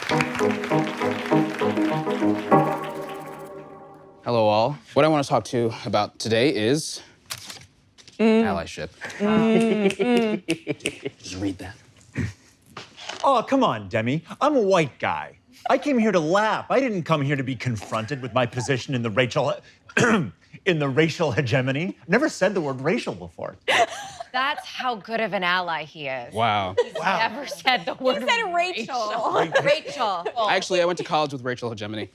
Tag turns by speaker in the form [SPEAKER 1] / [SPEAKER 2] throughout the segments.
[SPEAKER 1] Hello, all. What I want to talk to you about today is allyship. Just read that.
[SPEAKER 2] Oh, come on, Demi. I'm a white guy. I came here to laugh. I didn't come here to be confronted with my position in the racial hegemony. Never said the word racial before.
[SPEAKER 3] That's how good of an ally he is.
[SPEAKER 1] Wow.
[SPEAKER 3] Never said the word.
[SPEAKER 4] He said Rachel.
[SPEAKER 3] Rachel.
[SPEAKER 1] Actually, I went to college with racial hegemony.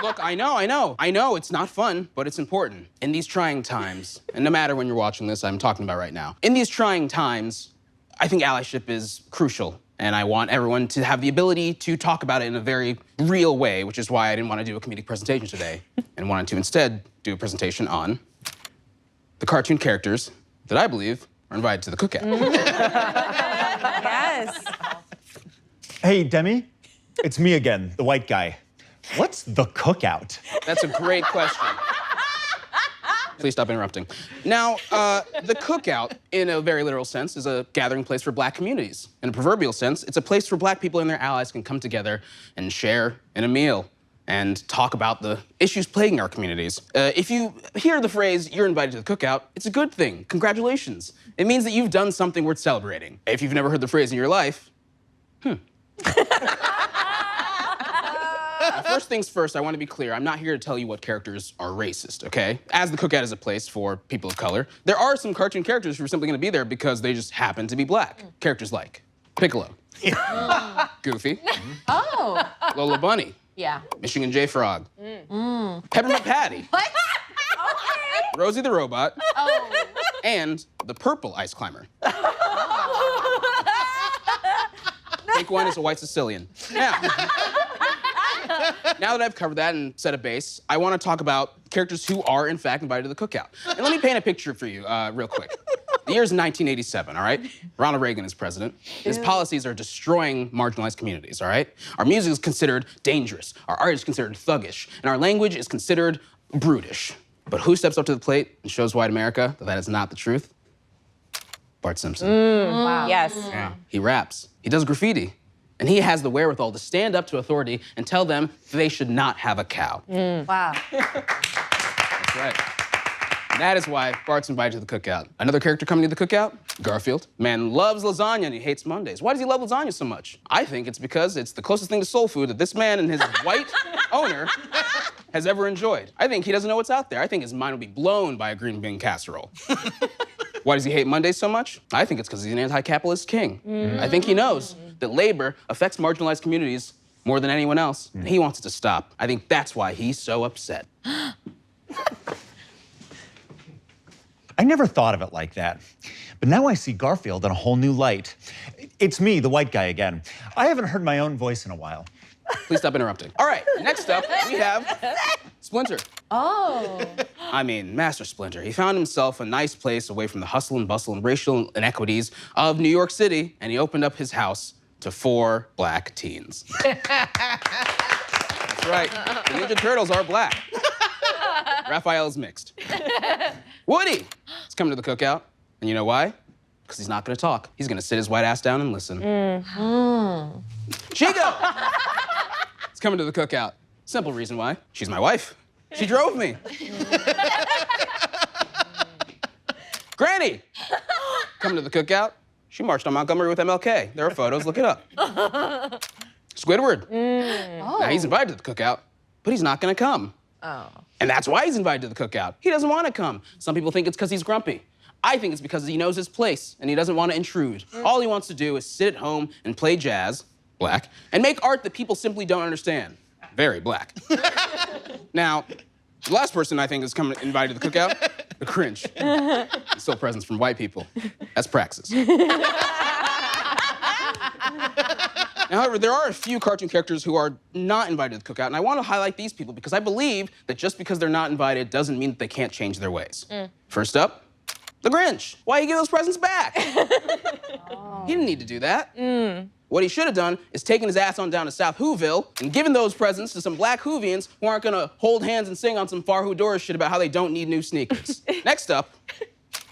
[SPEAKER 1] Look, I know it's not fun, but it's important. In these trying times, and no matter when you're watching this, I'm talking about right now. In these trying times, I think allyship is crucial, and I want everyone to have the ability to talk about it in a very real way, which is why I didn't want to do a comedic presentation today, and wanted to instead do a presentation on the cartoon characters that I believe are invited to the cookout.
[SPEAKER 4] Yes.
[SPEAKER 2] Hey, Demi. It's me again, the white guy. What's the cookout?
[SPEAKER 1] That's a great question. Please stop interrupting. Now, the cookout, in a very literal sense, is a gathering place for black communities. In a proverbial sense, it's a place where black people and their allies can come together and share in a meal and talk about the issues plaguing our communities. If you hear the phrase, you're invited to the cookout, it's a good thing. Congratulations. It means that you've done something worth celebrating. If you've never heard the phrase in your life, First things first, I want to be clear. I'm not here to tell you what characters are racist, okay? As the cookout is a place for people of color, there are some cartoon characters who are simply going to be there because they just happen to be black. Characters like Piccolo, Goofy, Lola Bunny,
[SPEAKER 4] Yeah.
[SPEAKER 1] Michigan J. Frog, Peppermint Patty,
[SPEAKER 4] What? Okay.
[SPEAKER 1] Rosie the Robot,
[SPEAKER 4] Oh.
[SPEAKER 1] and the Purple Ice Climber. Pink one is a white Sicilian. Now that I've covered that and set a base, I want to talk about characters who are, in fact, invited to the cookout. And let me paint a picture for you real quick. The year is 1987, all right? Ronald Reagan is president. His policies are destroying marginalized communities, all right? Our music is considered dangerous. Our art is considered thuggish. And our language is considered brutish. But who steps up to the plate and shows white America that that is not the truth? Bart Simpson.
[SPEAKER 4] Wow. Yes.
[SPEAKER 1] Yeah. He raps. He does graffiti. And he has the wherewithal to stand up to authority and tell them they should not have a cow.
[SPEAKER 4] Wow.
[SPEAKER 1] That's right. And that is why Bart's invited to the cookout. Another character coming to the cookout? Garfield. Man loves lasagna and he hates Mondays. Why does he love lasagna so much? I think it's because it's the closest thing to soul food that this man and his white owner has ever enjoyed. I think he doesn't know what's out there. I think his mind will be blown by a green bean casserole. Why does he hate Mondays so much? I think it's because he's an anti-capitalist king. I think he knows that labor affects marginalized communities more than anyone else, and he wants it to stop. I think that's why he's so upset.
[SPEAKER 2] I never thought of it like that. But now I see Garfield in a whole new light. It's me, the white guy again. I haven't heard my own voice in a while.
[SPEAKER 1] Please stop interrupting. All right, next up, we have Splinter.
[SPEAKER 4] Oh.
[SPEAKER 1] I mean, Master Splinter. He found himself a nice place away from the hustle and bustle and racial inequities of New York City, and he opened up his house to 4 black teens. That's right. The Ninja Turtles are black. Raphael's mixed. Woody is coming to the cookout, and you know why? Because he's not gonna talk. He's gonna sit his white ass down and listen. Chico is coming to the cookout. Simple reason why. She's my wife. She drove me. Granny coming to the cookout. She marched on Montgomery with MLK. There are photos, look it up. Squidward. Now he's invited to the cookout, but he's not gonna come.
[SPEAKER 4] Oh.
[SPEAKER 1] And that's why he's invited to the cookout. He doesn't want to come. Some people think it's because he's grumpy. I think it's because he knows his place and he doesn't want to intrude. All he wants to do is sit at home and play jazz, black, and make art that people simply don't understand, very black. Now, the last person I think is invited to the cookout, the cringe. Still presents from white people. That's Praxis. Now, however, there are a few cartoon characters who are not invited to the cookout, and I want to highlight these people because I believe that just because they're not invited doesn't mean that they can't change their ways. First up, the Grinch. Why you give those presents back? He didn't need to do that. What he should have done is taken his ass on down to South Whoville and given those presents to some black Whovians who aren't gonna hold hands and sing on some Far Doris shit about how they don't need new sneakers. Next up,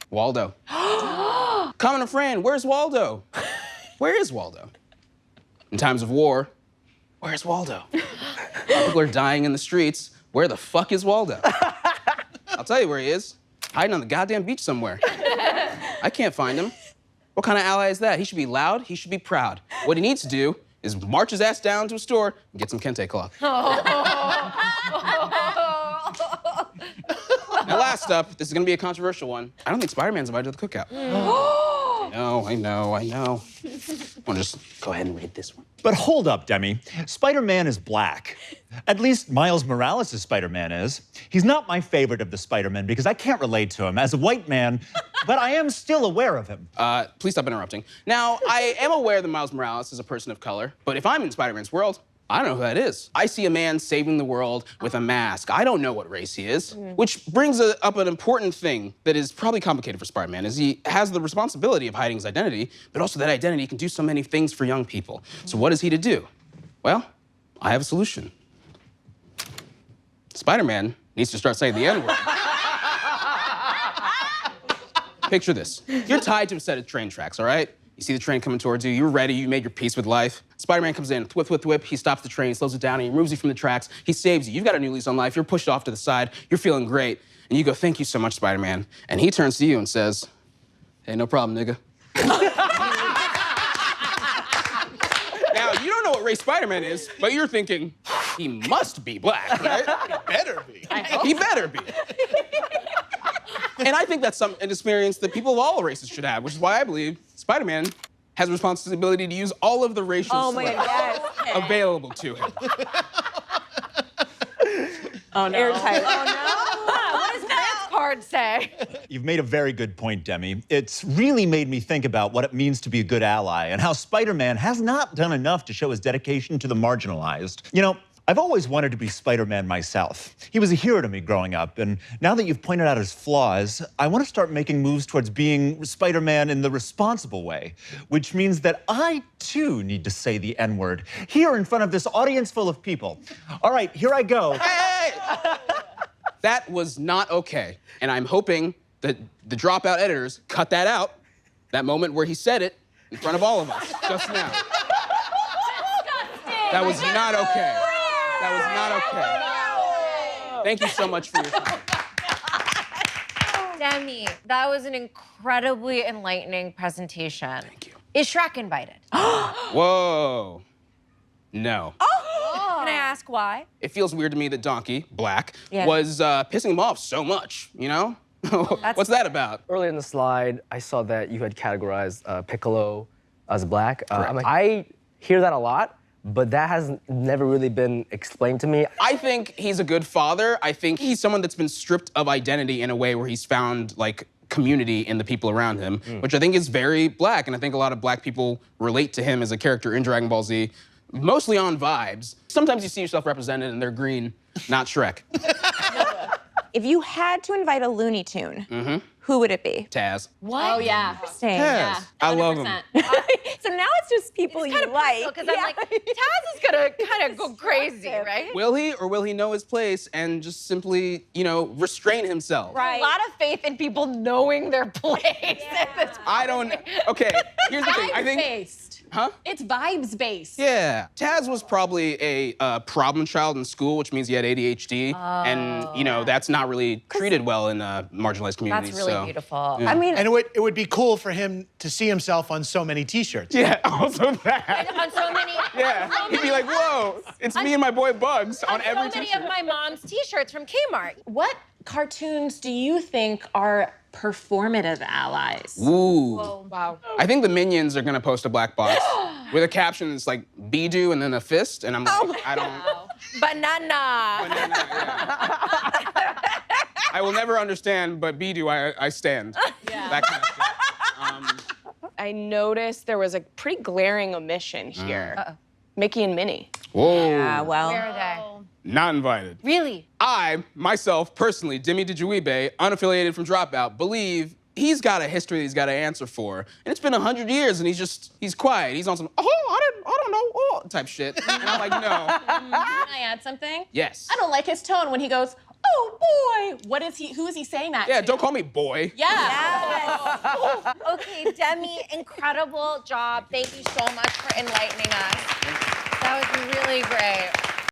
[SPEAKER 1] Waldo. Common a friend, where's Waldo? Where is Waldo? In times of war, where's Waldo? People are dying in the streets. Where the fuck is Waldo? I'll tell you where he is. Hiding on the goddamn beach somewhere. I can't find him. What kind of ally is that? He should be loud, he should be proud. What he needs to do is march his ass down to a store and get some kente cloth. Now, last up, this is gonna be a controversial one. I don't think Spider-Man's invited to the cookout. I know. Wanna just go ahead and read this one?
[SPEAKER 2] But hold up, Demi. Spider-Man is black. At least Miles Morales' Spider-Man is. He's not my favorite of the Spider-Men because I can't relate to him as a white man, but I am still aware of him.
[SPEAKER 1] Please stop interrupting. Now, I am aware that Miles Morales is a person of color, but if I'm in Spider-Man's world, I don't know who that is. I see a man saving the world with a mask. I don't know what race he is. Which brings up an important thing that is probably complicated for Spider-Man, is he has the responsibility of hiding his identity, but also that identity can do so many things for young people. So what is he to do? Well, I have a solution. Spider-Man needs to start saying the N-word. Picture this. You're tied to a set of train tracks, all right? You see the train coming towards you, you're ready, you made your peace with life. Spider-Man comes in, whip, whip, whip, he stops the train, slows it down, and he removes you from the tracks. He saves you. You've got a new lease on life, you're pushed off to the side, you're feeling great. And you go, thank you so much, Spider-Man. And he turns to you and says, hey, no problem, nigga. Now, you don't know what race Spider-Man is, but you're thinking, he must be black, right?
[SPEAKER 5] He better be.
[SPEAKER 1] He better be. And I think that's an experience that people of all races should have, which is why I believe Spider-Man has a responsibility to use all of the racial slurs available to him.
[SPEAKER 4] Oh, no. Airtight.
[SPEAKER 3] Oh, no. What does Grant's card say?
[SPEAKER 2] You've made a very good point, Demi. It's really made me think about what it means to be a good ally and how Spider-Man has not done enough to show his dedication to the marginalized. You know, I've always wanted to be Spider-Man myself. He was a hero to me growing up, and now that you've pointed out his flaws, I want to start making moves towards being Spider-Man in the responsible way, which means that I, too, need to say the N-word here in front of this audience full of people. All right, here I go.
[SPEAKER 1] Hey! That was not okay, and I'm hoping that the dropout editors cut that out, that moment where he said it in front of all of us, just now. That was not okay. That was not okay. Thank you so much for your time.
[SPEAKER 3] Demi, that was an incredibly enlightening presentation.
[SPEAKER 1] Thank you.
[SPEAKER 3] Is Shrek invited?
[SPEAKER 1] Whoa. No.
[SPEAKER 3] Can I ask why?
[SPEAKER 1] It feels weird to me that Donkey, black, was pissing him off so much, you know? What's that about?
[SPEAKER 6] Earlier in the slide, I saw that you had categorized Piccolo as black. I'm like, I hear that a lot, but that has never really been explained to me.
[SPEAKER 1] I think he's a good father. I think he's someone that's been stripped of identity in a way where he's found, like, community in the people around him, which I think is very black, and I think a lot of black people relate to him as a character in Dragon Ball Z, mostly on vibes. Sometimes you see yourself represented and they're green, not Shrek.
[SPEAKER 4] If you had to invite a Looney Tune, who would it be?
[SPEAKER 1] Taz.
[SPEAKER 3] What?
[SPEAKER 7] Oh, yeah.
[SPEAKER 4] Interesting.
[SPEAKER 1] Taz. I love him.
[SPEAKER 4] So now it's just people you like.
[SPEAKER 3] Because I'm like, Taz is gonna kind of go crazy, right?
[SPEAKER 1] Will he, or will he know his place and just simply, you know, restrain himself?
[SPEAKER 3] A lot of faith in people knowing their place.
[SPEAKER 1] I don't, okay, here's the thing. I think,
[SPEAKER 7] Based.
[SPEAKER 1] huh?
[SPEAKER 7] It's vibes based.
[SPEAKER 1] Yeah, Taz was probably a problem child in school, which means he had ADHD, and you know that's not really treated well in marginalized communities.
[SPEAKER 3] That's really
[SPEAKER 1] so.
[SPEAKER 3] beautiful.
[SPEAKER 1] Yeah.
[SPEAKER 4] I mean,
[SPEAKER 5] And it would be cool for him to see himself on so many T-shirts.
[SPEAKER 1] Yeah, also that.
[SPEAKER 3] On so many,
[SPEAKER 1] Yeah, he'd be like, whoa, it's me and my boy Bugs on every
[SPEAKER 3] so many
[SPEAKER 1] t-shirt.
[SPEAKER 3] of my mom's T-shirts from Kmart.
[SPEAKER 7] What cartoons do you think are performative allies?
[SPEAKER 1] Ooh.
[SPEAKER 3] Wow.
[SPEAKER 1] I think the Minions are gonna post a black box with a caption that's like Bidu and then a fist, and I'm like, I don't.
[SPEAKER 3] Banana.
[SPEAKER 1] Yeah. I will never understand, but Bidu, I stand.
[SPEAKER 7] Yeah.
[SPEAKER 1] That kind of shit.
[SPEAKER 8] I noticed there was a pretty glaring omission here. Mickey and Minnie.
[SPEAKER 1] Whoa.
[SPEAKER 4] yeah, well.
[SPEAKER 3] Where are they?
[SPEAKER 1] Not invited.
[SPEAKER 3] Really?
[SPEAKER 1] I, myself, personally, Demi Adejuyigbe, unaffiliated from Dropout, believe he's got a history that he's got to answer for. And it's been 100 years and he's quiet. He's on some, I don't know, type shit. And I'm like, no.
[SPEAKER 7] Can I add something?
[SPEAKER 1] Yes.
[SPEAKER 7] I don't like his tone when he goes, oh, Oh boy, what is he? Who is he saying that
[SPEAKER 1] Yeah,
[SPEAKER 7] to?
[SPEAKER 1] don't call me boy.
[SPEAKER 7] Yeah.
[SPEAKER 3] Okay, Demi, incredible job. Thank you so much for enlightening us.